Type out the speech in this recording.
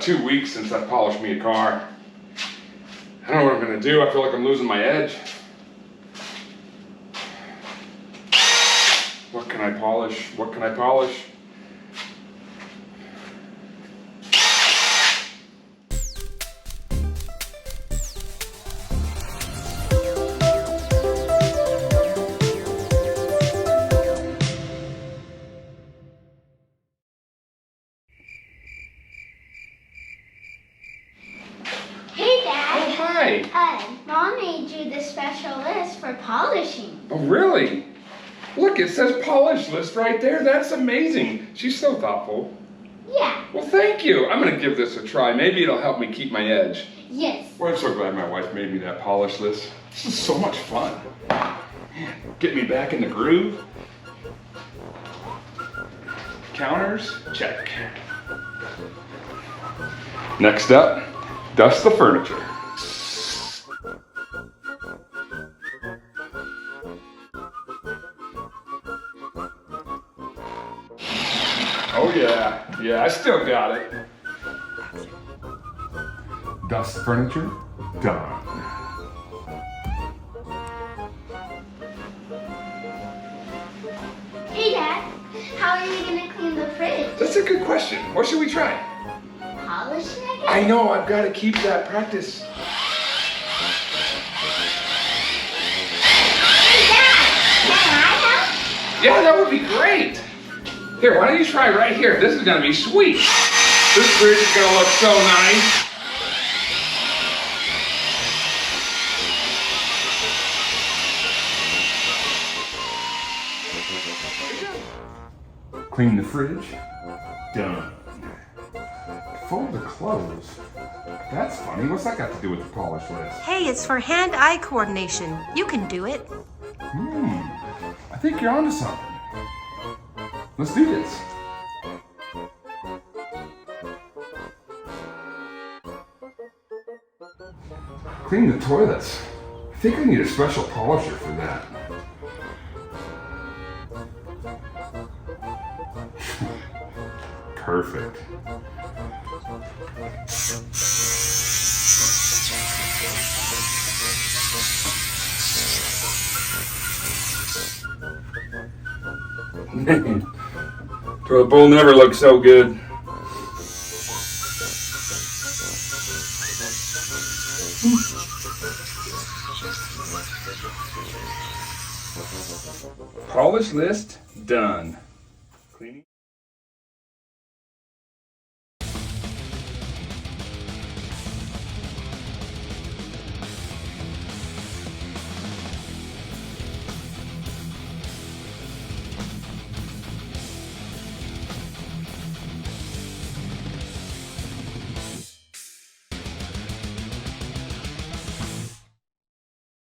2 weeks since I polished me a car. I don't know what I'm gonna do. I feel like I'm losing my edge. What can I polish? What can I polish? Hey, Dad. Oh, hi. Mom made you this special list for polishing. Oh, really? Look, it says polish list right there. That's amazing. She's so thoughtful. Yeah. Well, thank you. I'm gonna give this a try. Maybe it'll help me keep my edge. Yes. Well, I'm so glad my wife made me that polish list. This is so much fun. Man, get me back in the groove. Counters, check. Next up, dust the furniture. Oh yeah, I still got it. Dust the furniture, done. Hey, Dad. How are you gonna clean the fridge? That's a good question. What should we try? Polishing, I guess? I know, I've got to keep that practice. Hey, Dad. Can I help? Yeah, that would be great. Here, why don't you try right here? This is gonna be sweet. This fridge is gonna look so nice. Clean the fridge. Done. Fold the clothes. That's funny. What's that got to do with the polish list? Hey, it's for hand-eye coordination. You can do it. I think you're onto something. Let's do this. Clean the toilets. I think I need a special polisher for that. Perfect. Man, toilet bowl never looked so good. Polish list done. Cleaning.